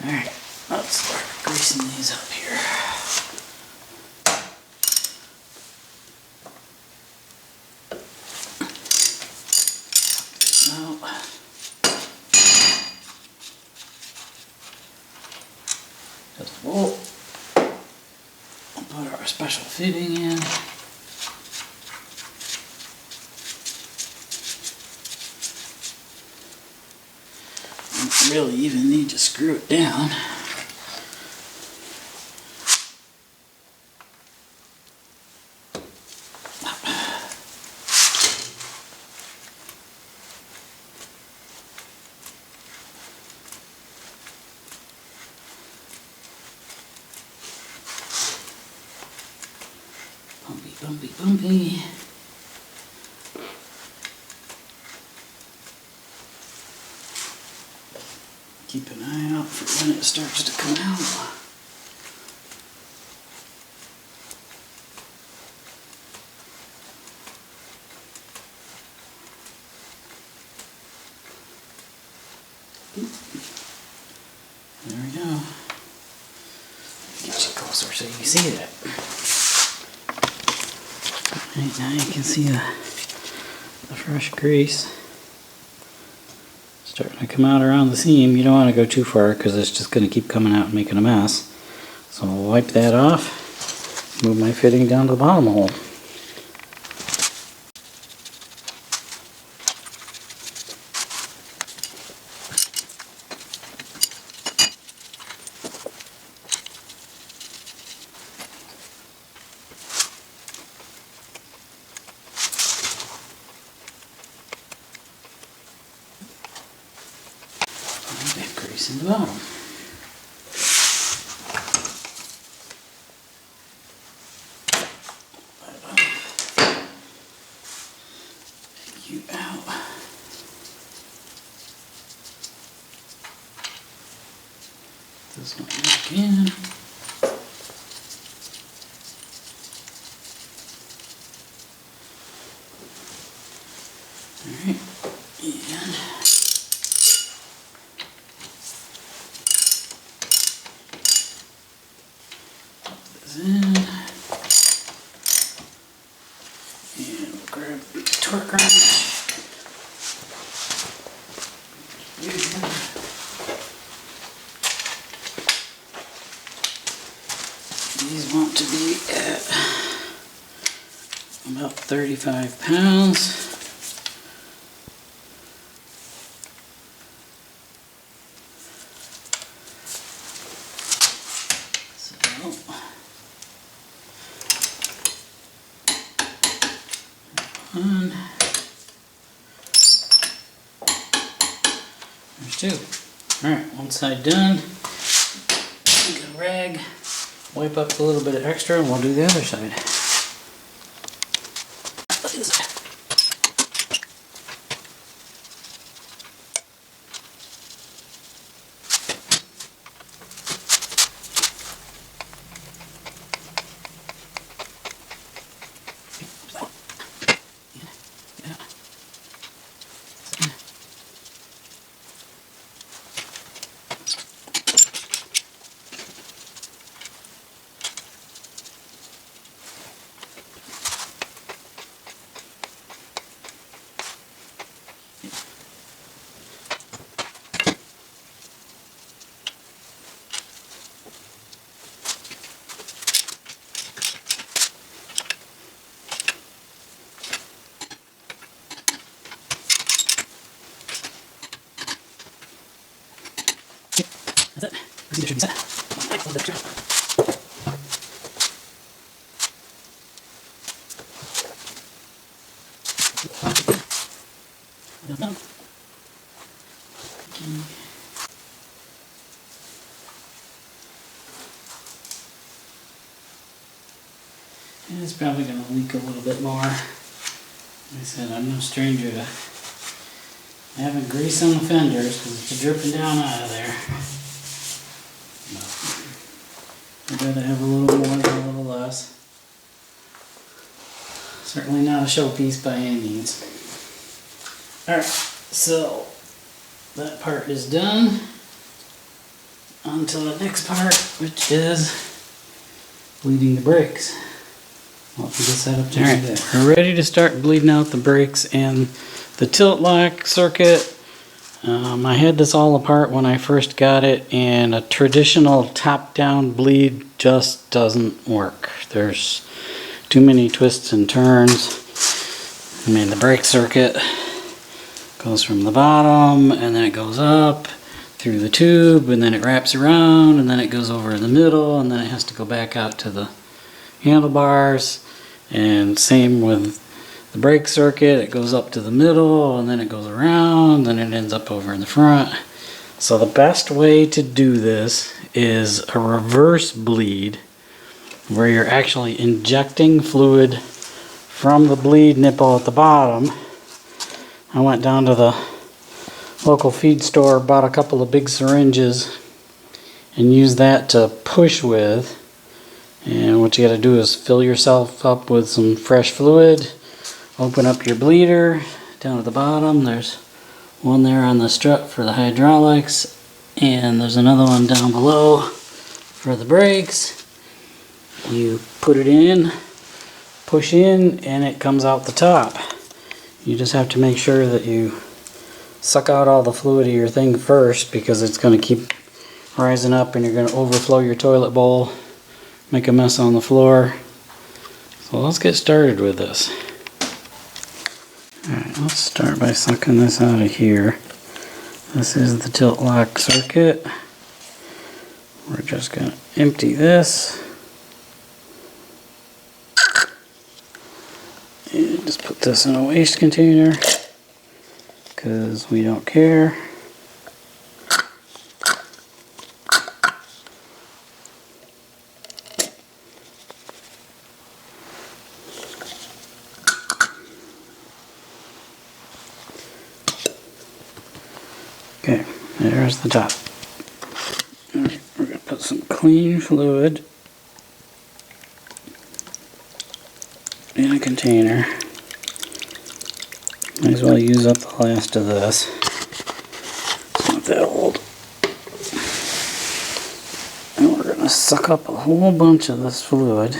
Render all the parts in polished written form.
Alright, let's start greasing these up here. Just we'll put our special fitting in. Don't really even need to screw it down. Bumpy, bumpy, bumpy. Keep an eye out for when it starts to come out. There we go. Get you closer so you can see that. Right, now you can see the fresh grease starting to come out around the seam. You don't want to go too far because it's just going to keep coming out and making a mess. So I'll wipe that off, move my fitting down to the bottom hole. And grease in the bottom. Take you out. This one back in. Alright, and in, and we'll grab the torque wrench. These want to be at about 35 pounds. One. There's two. Alright, one side done. Get a rag, wipe up a little bit of extra, and we'll do the other side. Look at this. That's it. This should be set. And it's probably going to leak a little bit more. Like I said, I'm no stranger to having grease on the fenders because it's dripping down out of there. I'd rather have a little more than a little less. Certainly not a showpiece by any means. Alright, so that part is done. on to the next part, which is bleeding the brakes. Well, we just set up to do that. We're ready to start bleeding out the brakes and the tilt lock circuit. I had this all apart when I first got it, and a traditional top-down bleed just doesn't work. There's too many twists and turns. I mean, the brake circuit goes from the bottom, and then it goes up through the tube, and then it wraps around, and then it goes over in the middle, and then it has to go back out to the handlebars. And same with the brake circuit, it goes up to the middle, and then it goes around, and it ends up over in the front. So the best way to do this is a reverse bleed, where you're actually injecting fluid from the bleed nipple at the bottom. I went down to the local feed store, bought a couple of big syringes, and used that to push with. And what you got to do is fill yourself up with some fresh fluid. Open up your bleeder down at the bottom. There's one there on the strut for the hydraulics, and there's another one down below for the brakes. You put it in, push in, and it comes out the top. You just have to make sure that you suck out all the fluid of your thing first, because it's going to keep rising up and you're going to overflow your toilet bowl, make a mess on the floor. So let's get started with this. Alright, let's start by sucking this out of here. This is the tilt lock circuit. We're just going to empty this. And just put this in a waste container, because we don't care. Okay, there's the top. Alright, we're going to put some clean fluid in a container. Might as well use up the last of this. It's not that old. And we're going to suck up a whole bunch of this fluid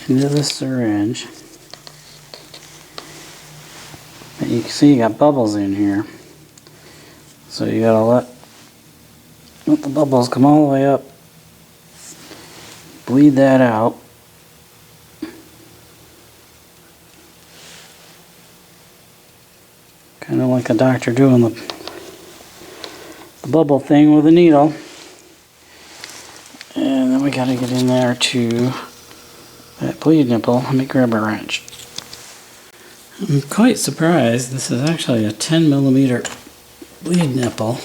into the syringe. And you can see you got bubbles in here. So you gotta let the bubbles come all the way up. Bleed that out. Kind of like a doctor doing the bubble thing with a needle. And then we gotta get in there to that bleed nipple. Let me grab a wrench. I'm quite surprised. This is actually a 10mm bleed nipple.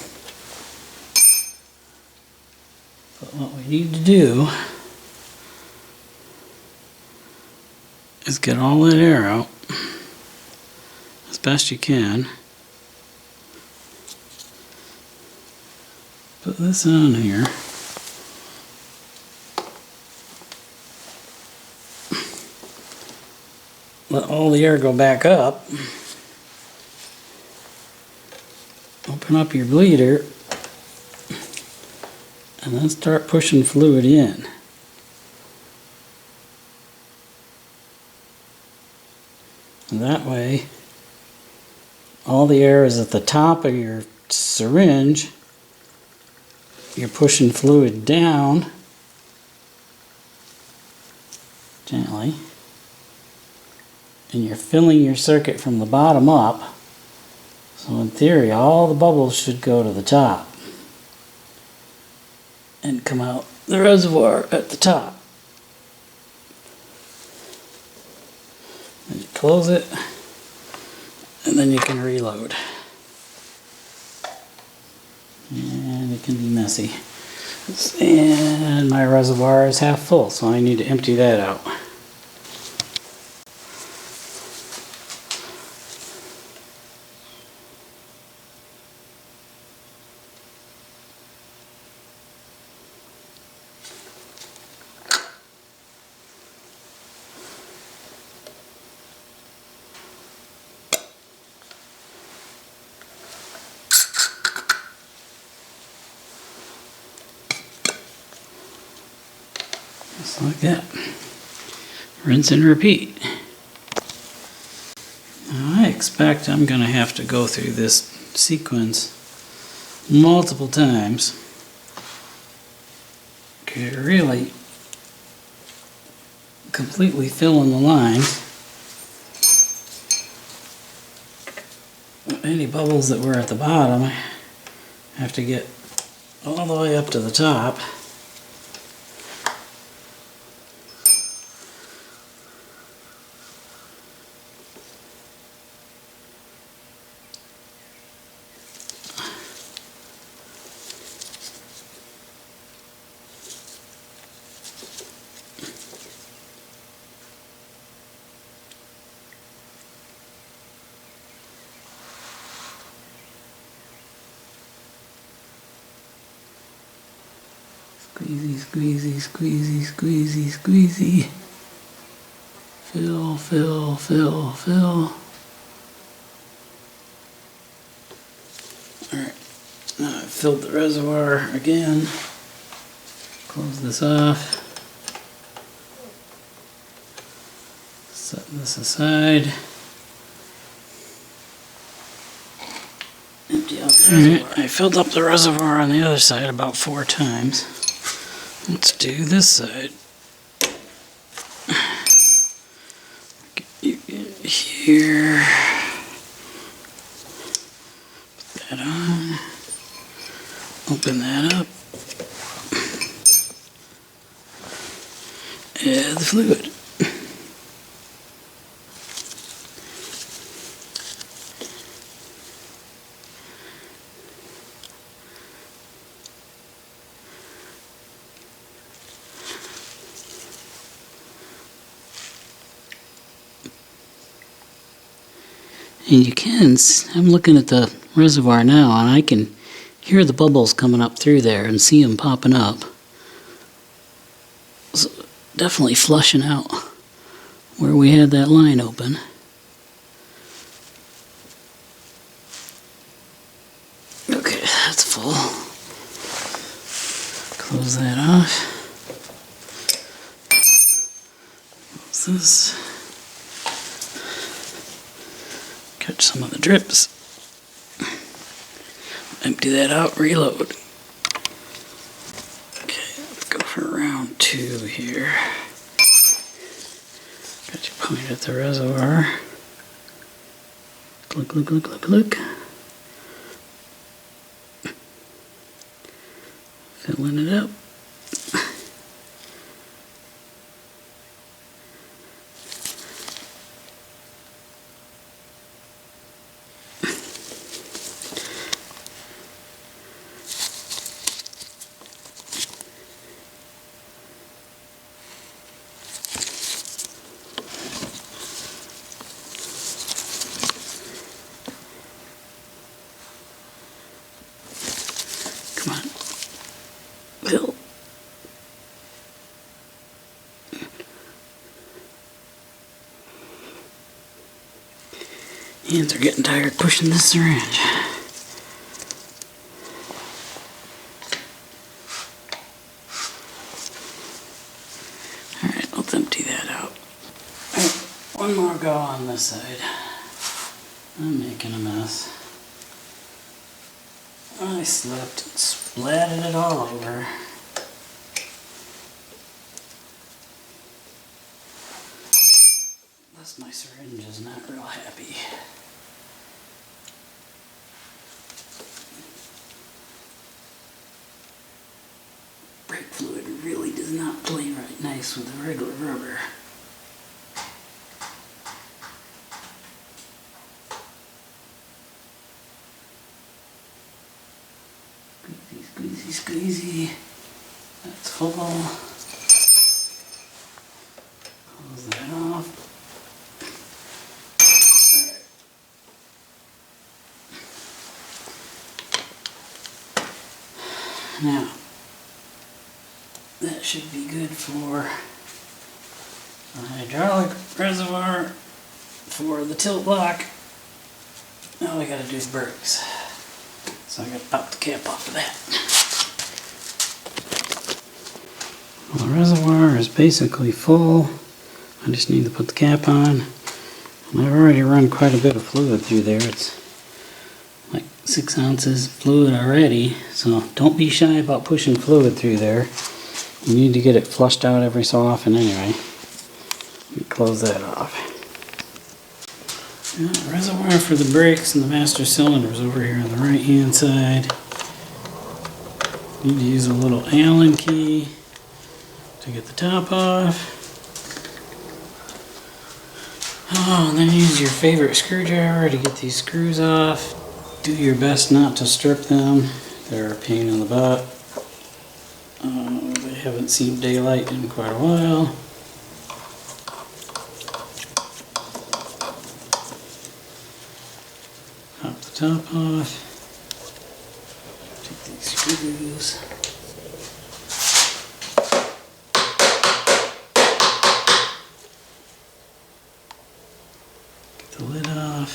But what we need to do is get all that air out as best you can. Put this on here. Let all the air go back up. Open up your bleeder and then start pushing fluid in. And that way, all the air is at the top of your syringe. You're pushing fluid down gently, and you're filling your circuit from the bottom up. So in theory, all the bubbles should go to the top and come out the reservoir at the top. And you close it, and then you can reload. And it can be messy. And my reservoir is half full, so I need to empty that out. Just like that. Rinse and repeat. Now I expect I'm going to have to go through this sequence multiple times to really completely fill in the lines. Any bubbles that were at the bottom, I have to get all the way up to the top. Squeezy, squeezy, squeezy, squeezy, squeezy. Fill, fill, fill, fill. Alright, now I've filled the reservoir again. Close this off. Set this aside. Empty out the reservoir. I filled up the reservoir on the other side about 4 times. Let's do this side. Get you in here. Put that on. Open that up. Add the fluid. And you can, I'm looking at the reservoir now and I can hear the bubbles coming up through there and see them popping up. So definitely flushing out where we had that line open. Okay, that's full. Close that off. Close this. Catch some of the drips. Empty that out, reload. Okay, let's go for round 2 here. Got you point at the reservoir. Look, look, look, look, look. Filling it up. Come on. Fill. Hands are getting tired pushing this syringe. Alright, let's empty that out. Right, one more go on this side. I'm making a mess. I slipped and splattered it all over. Thus my syringe is not real happy. Brake fluid really does not play right nice with the regular rubber. Squeezy, squeezy. That's full. Close that off. Right. Now, that should be good for the hydraulic reservoir for the tilt lock. Now all I gotta do is brakes. So I gotta pop the cap off of that. Well, the reservoir is basically full. I just need to put the cap on. And I've already run quite a bit of fluid through there. It's like 6 ounces fluid already. So don't be shy about pushing fluid through there. You need to get it flushed out every so often anyway. Let me close that off. Yeah, the reservoir for the brakes and the master cylinder is over here on the right hand side. Need to use a little Allen key to get the top off. Oh, and then use your favorite screwdriver to get these screws off. Do your best not to strip them. They're a pain in the butt. They haven't seen daylight in quite a while. Pop the top off. Take these screws. Get the lid off.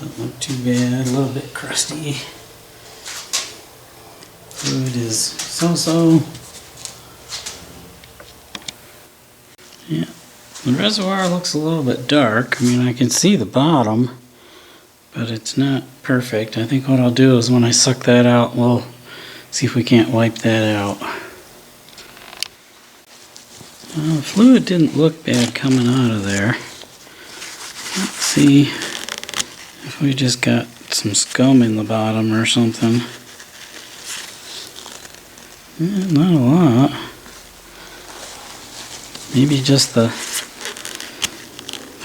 Don't look too bad, a little bit crusty. Fluid is so-so. Yeah, the reservoir looks a little bit dark. I mean, I can see the bottom, but it's not perfect. I think what I'll do is when I suck that out, we'll see if we can't wipe that out. The fluid didn't look bad coming out of there. Let's see if we just got some scum in the bottom or something. Not a lot. Maybe just the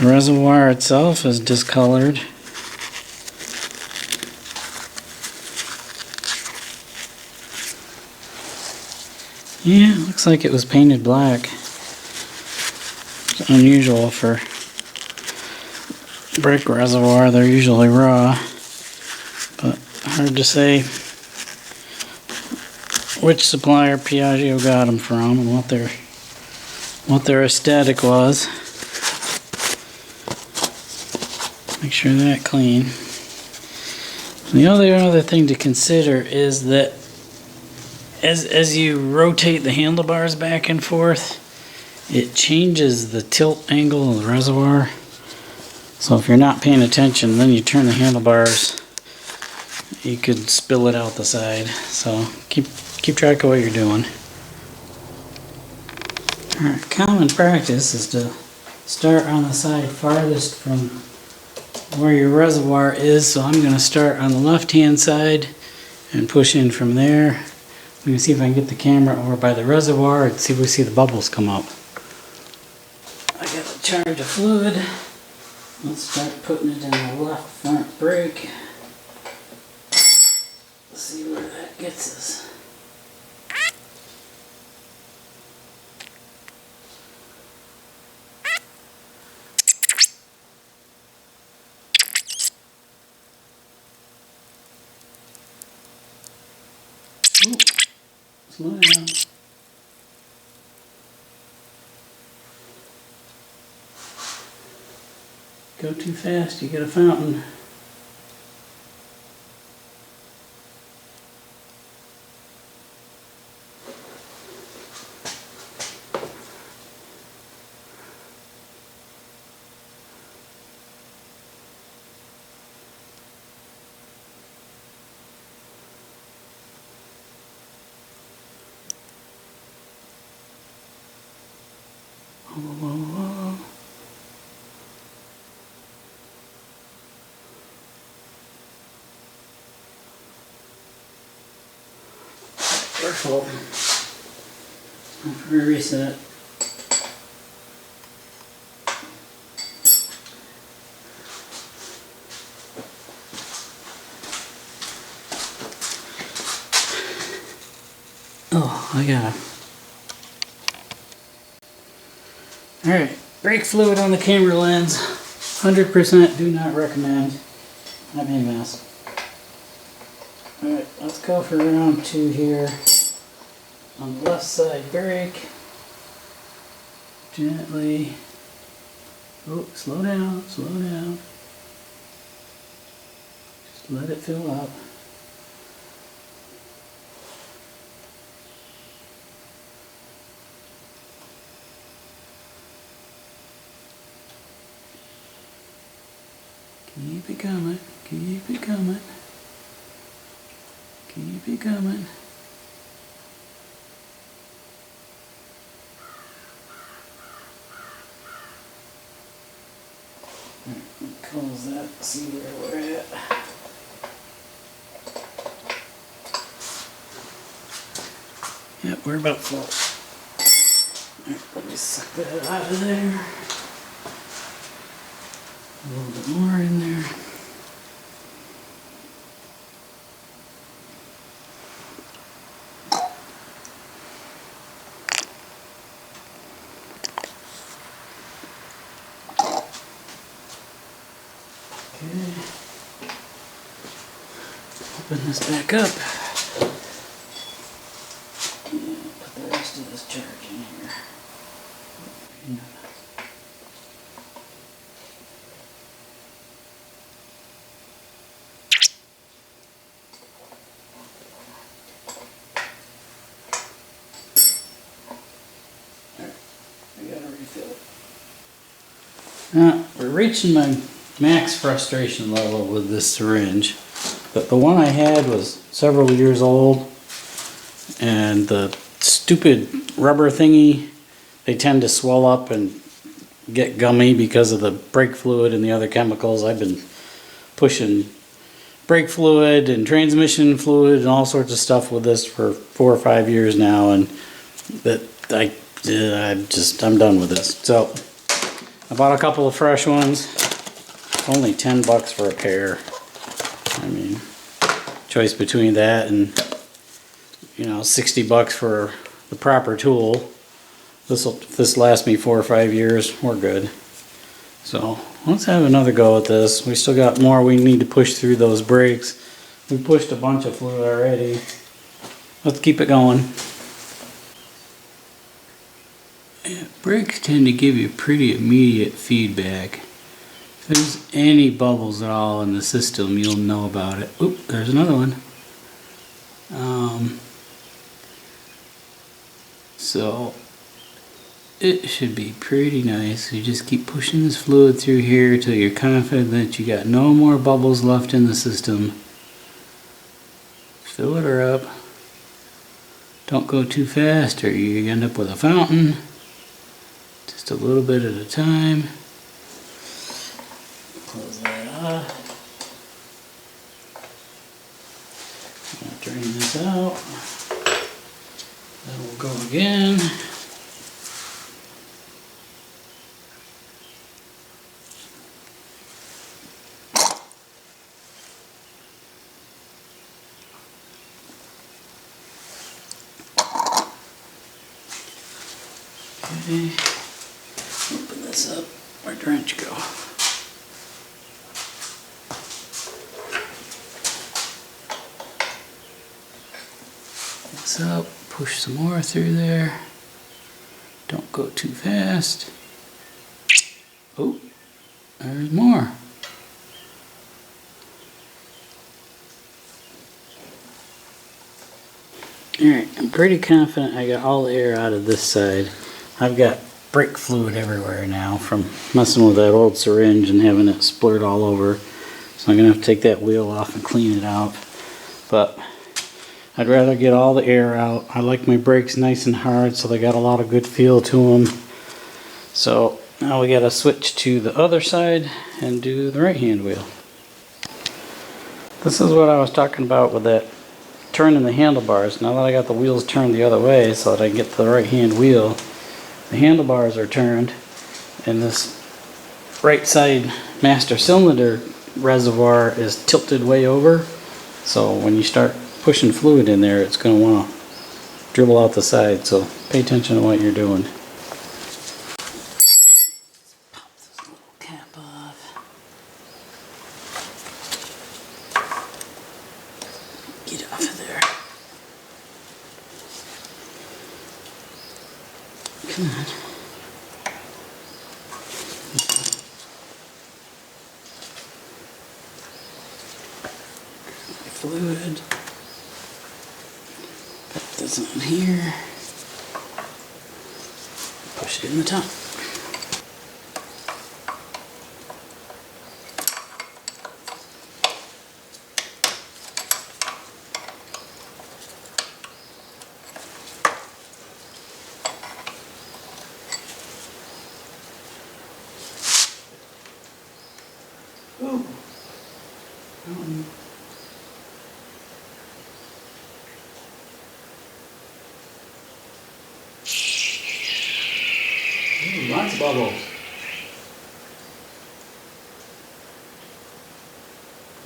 reservoir itself is discolored. Yeah, looks like it was painted black. It's unusual for brake reservoir. They're usually raw, but hard to say which supplier Piaggio got them from and what their aesthetic was. Make sure that clean. The other thing to consider is that as you rotate the handlebars back and forth, it changes the tilt angle of the reservoir. So if you're not paying attention, then you turn the handlebars, you could spill it out the side. So keep track of what you're doing. Alright, common practice is to start on the side farthest from where your reservoir is. So I'm going to start on the left hand side and push in from there. I'm going to see if I can get the camera over by the reservoir and see if we see the bubbles come up. I got a charge of fluid. Let's start putting it in the left front brake. Let's see where that gets us. Ooh, slow down. Go too fast, you get a fountain. Whoa. Careful. Time for a reset. Oh, I got it. Alright, brake fluid on the camera lens. 100% do not recommend. I made a mess. Alright, let's go for round 2 here. On the left side brake. Gently. Oh, slow down, slow down. Just let it fill up. Keep it coming, keep it coming, keep it coming. Close that, see where we're at. Yep, we're about full. Alright, let me suck that out of there. A little bit more in there. Okay. Open this back up. And put the rest of this charge in here. Now, we're reaching my max frustration level with this syringe, but the one I had was several years old, and the stupid rubber thingy, they tend to swell up and get gummy because of the brake fluid and the other chemicals. I've been pushing brake fluid and transmission fluid and all sorts of stuff with this for 4 or 5 years now, and that I'm done with this. So I bought a couple of fresh ones. Only $10 for a pair. I mean, choice between that and, you know, $60 for the proper tool. If this lasts me 4 or 5 years, we're good. So let's have another go at this. We still got more we need to push through those brakes. We pushed a bunch of fluid already. Let's keep it going. Yeah, brakes tend to give you pretty immediate feedback. If there's any bubbles at all in the system, you'll know about it. Oop, there's another one. So it should be pretty nice. You just keep pushing this fluid through here until you're confident that you got no more bubbles left in the system. Fill it up. Don't go too fast or you end up with a fountain. Just a little bit at a time. Close that off. I'm gonna drain this out. Then we'll go again. Okay. Open this up. Where'd the wrench go? This up. Push some more through there. Don't go too fast. Oh, there's more. Alright, I'm pretty confident I got all the air out of this side. I've got brake fluid everywhere now from messing with that old syringe and having it splurt all over. So I'm going to have to take that wheel off and clean it out. But I'd rather get all the air out. I like my brakes nice and hard so they got a lot of good feel to them. So now we got to switch to the other side and do the right hand wheel. This is what I was talking about with that turning the handlebars. Now that I got the wheels turned the other way so that I can get to the right hand wheel, the handlebars are turned and this right side master cylinder reservoir is tilted way over. So when you start pushing fluid in there, it's going to want to dribble out the side. So pay attention to what you're doing. Pop this little cap off. Get off of there. Come on. Fluid. Put this on here. Push it in the top. Lots of bubbles.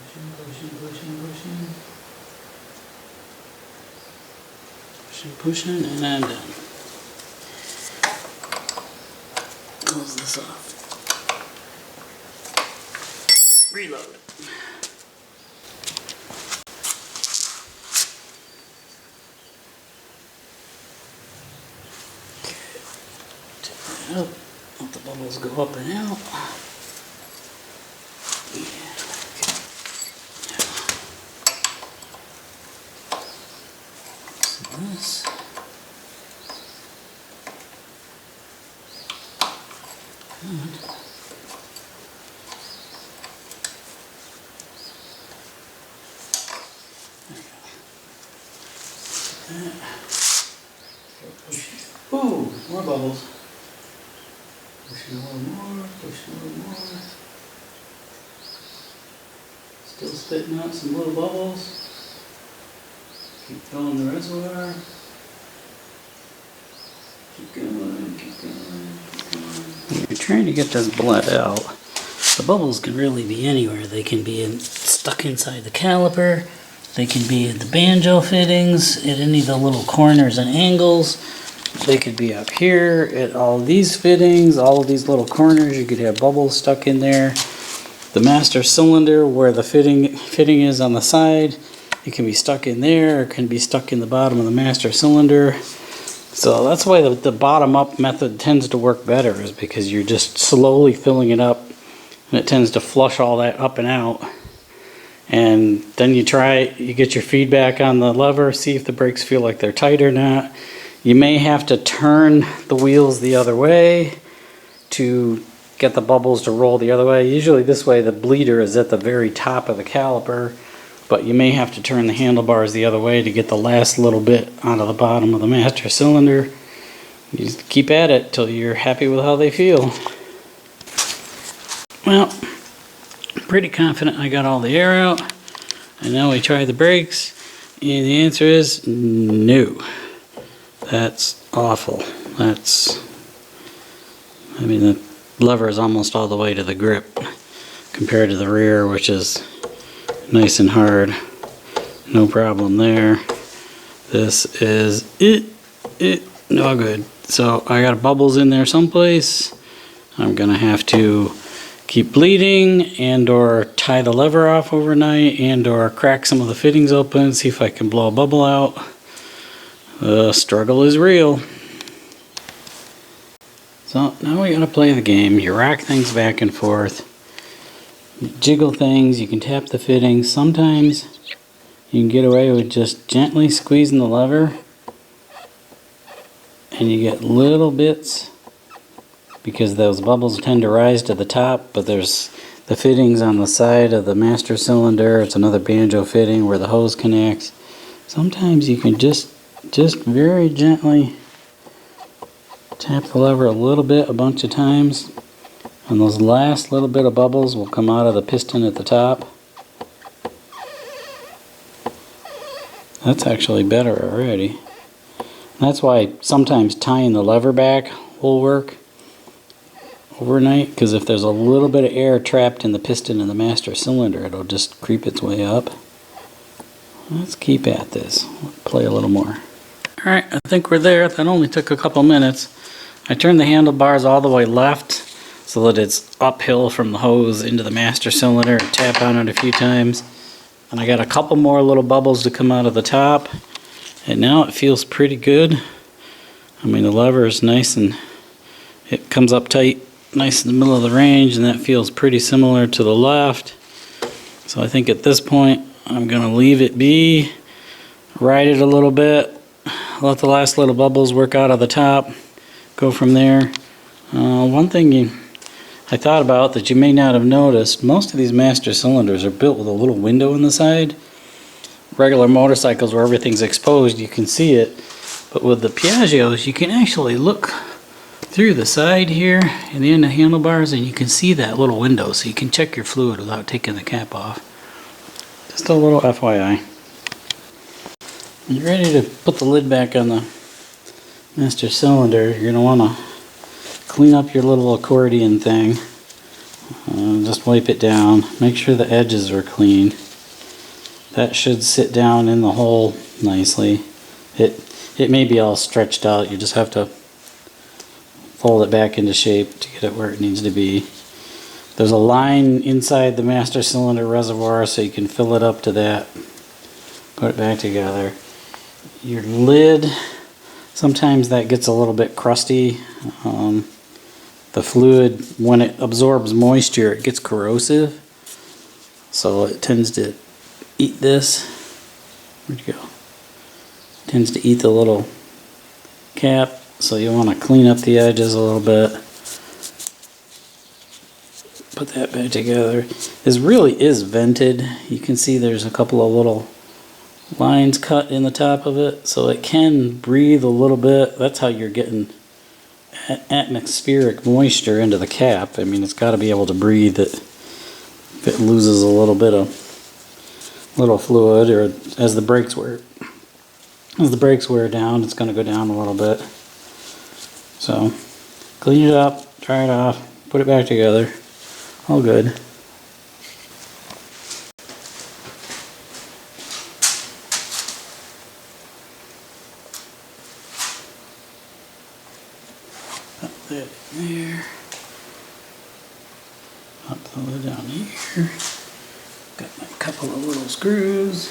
Pushing, pushing, pushing, pushing. Pushing, pushing, and I'm done. Close this off. Reload. Take that out. Let the bubbles go up and out. Yeah. This. Good. Ooh, more bubbles. Pushing a little more, pushing a little more. Still spitting out some little bubbles. Keep filling the reservoir. Keep going, keep going, keep going. When you're trying to get this bled out, the bubbles can really be anywhere. They can be stuck inside the caliper. They can be in the banjo fittings, at any of the little corners and angles. They could be up here at all these fittings, all of these little corners. You could have bubbles stuck in there. The master cylinder, where the fitting is on the side, it can be stuck in there. It can be stuck in the bottom of the master cylinder. So that's why the bottom up method tends to work better, is because you're just slowly filling it up, and it tends to flush all that up and out. And then you get your feedback on the lever, see if the brakes feel like they're tight or not. You may have to turn the wheels the other way to get the bubbles to roll the other way. Usually this way the bleeder is at the very top of the caliper, but you may have to turn the handlebars the other way to get the last little bit onto the bottom of the master cylinder. You just keep at it till you're happy with how they feel. Well, I'm pretty confident I got all the air out. And now we try the brakes, and the answer is no. That's awful. I mean, the lever is almost all the way to the grip compared to the rear, which is nice and hard. No problem there. This is no good. So I got bubbles in there someplace. I'm gonna have to keep bleeding and or tie the lever off overnight and or crack some of the fittings open, see if I can blow a bubble out. The struggle is real. So now we gotta play the game. You rock things back and forth. You jiggle things, you can tap the fittings. Sometimes you can get away with just gently squeezing the lever and you get little bits because those bubbles tend to rise to the top, but there's the fittings on the side of the master cylinder. It's another banjo fitting where the hose connects. Sometimes you can just very gently tap the lever a little bit, a bunch of times, and those last little bit of bubbles will come out of the piston at the top. That's actually better already. That's why sometimes tying the lever back will work overnight, because if there's a little bit of air trapped in the piston in the master cylinder, it'll just creep its way up. Let's keep at this. Let's play a little more. Alright, I think we're there. That only took a couple minutes. I turned the handlebars all the way left so that it's uphill from the hose into the master cylinder. Tap on it a few times. And I got a couple more little bubbles to come out of the top. And now it feels pretty good. I mean, the lever is nice and it comes up tight, nice in the middle of the range, and that feels pretty similar to the left. So I think at this point I'm going to leave it be, ride it a little bit, let the last little bubbles work out of the top, go from there. One thing I thought about that you may not have noticed, most of these master cylinders are built with a little window in the side. Regular motorcycles where everything's exposed, you can see it, but with the Piaggios you can actually look through the side here and the end of the handlebars and you can see that little window, so you can check your fluid without taking the cap off. Just a little FYI. When you're ready to put the lid back on the master cylinder, you're going to want to clean up your little accordion thing. Just wipe it down. Make sure the edges are clean. That should sit down in the hole nicely. It may be all stretched out. You just have to fold it back into shape to get it where it needs to be. There's a line inside the master cylinder reservoir so you can fill it up to that. Put it back together. Your lid, sometimes that gets a little bit crusty. The fluid, when it absorbs moisture, it gets corrosive. So it tends to eat this. Where'd you go? It tends to eat the little cap. So you want to clean up the edges a little bit. Put that back together. This really is vented. You can see there's a couple of little lines cut in the top of it, so it can breathe a little bit. That's how you're getting atmospheric moisture into the cap. I mean, it's got to be able to breathe it. If it loses a little bit of fluid, or as the brakes wear down, it's going to go down a little bit. So clean it up, dry it off, put it back together. All good. Put that there. Pop the lid down here. Got my couple of little screws.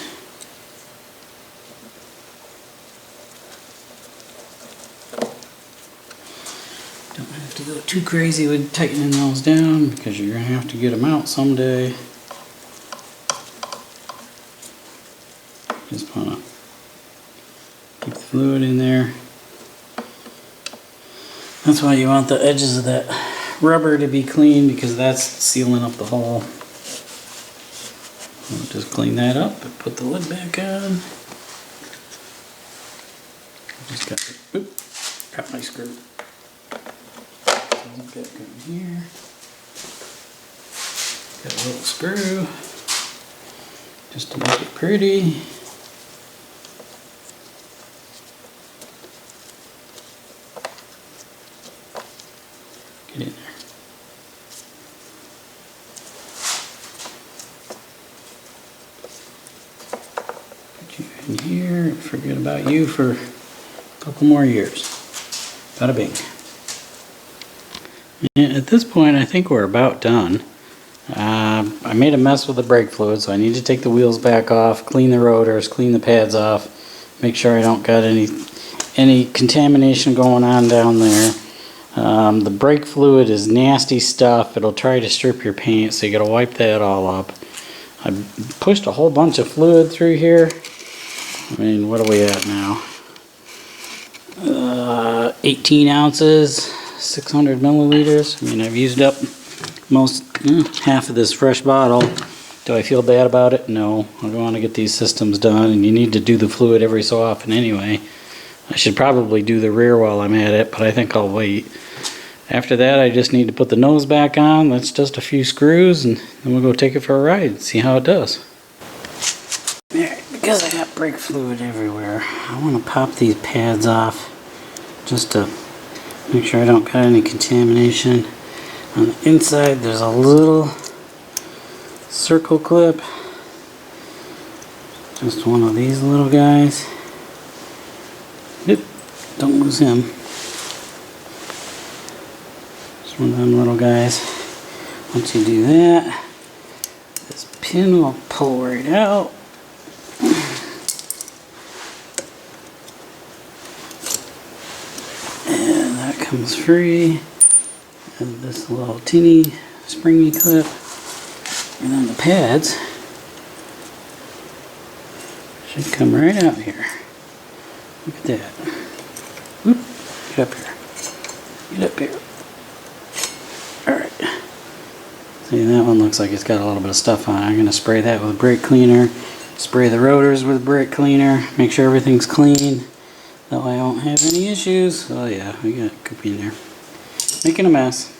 Don't have to go too crazy with tightening those down because you're going to have to get them out someday. Just want to keep the fluid in there. That's why you want the edges of that rubber to be clean, because that's sealing up the hole. We'll just clean that up and put the lid back on. Just got my screw. Put that in here. Got a little screw just to make it pretty. Get in there. Put you in here. Forget about you for a couple more years. Bada bing. And at this point, I think we're about done. I made a mess with the brake fluid, so I need to take the wheels back off, clean the rotors, clean the pads off, make sure I don't got any contamination going on down there. The brake fluid is nasty stuff. It'll try to strip your paint, so you gotta wipe that all up. I pushed a whole bunch of fluid through here. I mean, what are we at now? 18 ounces. 600 milliliters. I mean, I've used up half of this fresh bottle. Do I feel bad about it? No. I want to get these systems done, and you need to do the fluid every so often anyway. I should probably do the rear while I'm at it, but I think I'll wait. After that, I just need to put the nose back on. That's just a few screws, and then we'll go take it for a ride and see how it does. Alright, because I got brake fluid everywhere, I want to pop these pads off just to make sure I don't got any contamination. On the inside, there's a little circle clip. Just one of these little guys. Yep, don't lose him. Just one of them little guys. Once you do that, this pin will pull right out. Comes free, and this little teeny springy clip, and then the pads should come right out here. Look at that. Oop, get up here. Get up here. Alright. See, that one looks like it's got a little bit of stuff on it. I'm going to spray that with brake cleaner. Spray the rotors with brake cleaner. Make sure everything's clean. That way I won't have any issues. Oh yeah, we got Goopy in there. Making a mess.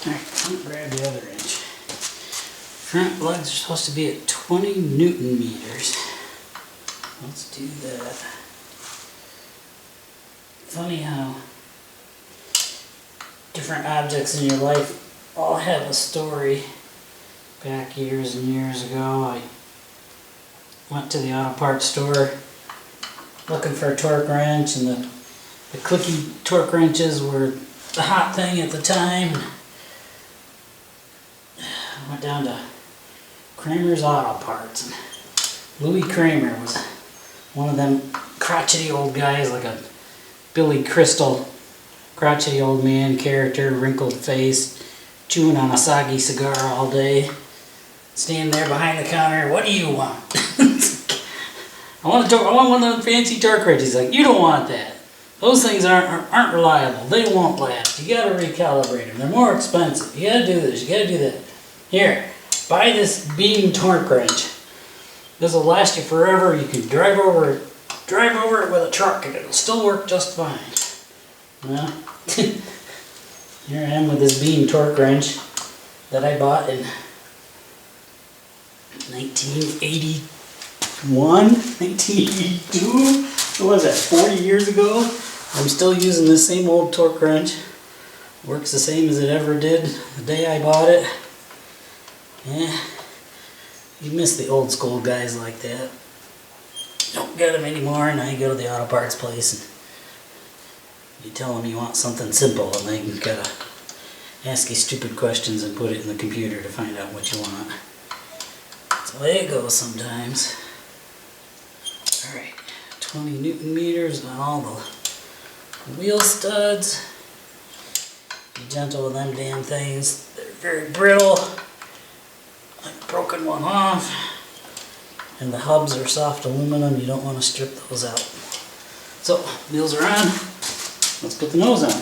Alright, I'm gonna grab the other wrench. Front lugs are supposed to be at 20 Newton meters. Let's do that. Funny how different objects in your life all have a story. Back years and years ago, I went to the auto parts store looking for a torque wrench, and the clicky torque wrenches were the hot thing at the time. I went down to Kramer's Auto Parts, and Louis Kramer was one of them crotchety old guys, like a Billy Crystal crotchety old man character, wrinkled face, chewing on a soggy cigar all day, standing there behind the counter. What do you want? I want one of them fancy torque wrenches. He's like, you don't want that. Those things aren't reliable. They won't last. You gotta recalibrate them. They're more expensive. You gotta do this. You gotta do that. Here, buy this beam torque wrench. This will last you forever. You can drive over it with a truck, and it'll still work just fine. Well, here I am with this beam torque wrench that I bought in 1981, 1982. What was that, 40 years ago? I'm still using this same old torque wrench. Works the same as it ever did the day I bought it. Yeah, you miss the old school guys like that. Don't get them anymore. Now you go to the auto parts place and you tell them you want something simple, and they gotta ask you stupid questions and put it in the computer to find out what you want. That's the way it goes sometimes. Alright, 20 Newton meters on all the wheel studs. Be gentle with them damn things. They're very brittle. I've broken one off. And the hubs are soft aluminum. You don't want to strip those out. So, wheels are on. Let's put the nose on.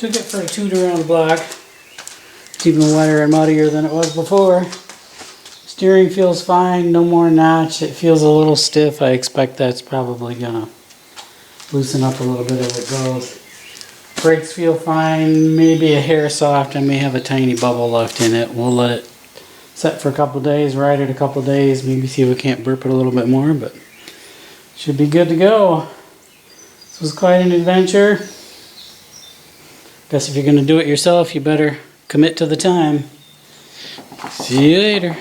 Took it for a toot around the block. It's even wetter and muddier than it was before. Steering feels fine, no more notch. It feels a little stiff. I expect that's probably gonna loosen up a little bit as it goes. Brakes feel fine, maybe a hair soft. I may have a tiny bubble left in it. We'll let it set for a couple days, ride it a couple days, maybe see if we can't burp it a little bit more, but should be good to go. This was quite an adventure. Guess if you're gonna do it yourself, you better commit to the time. See you later.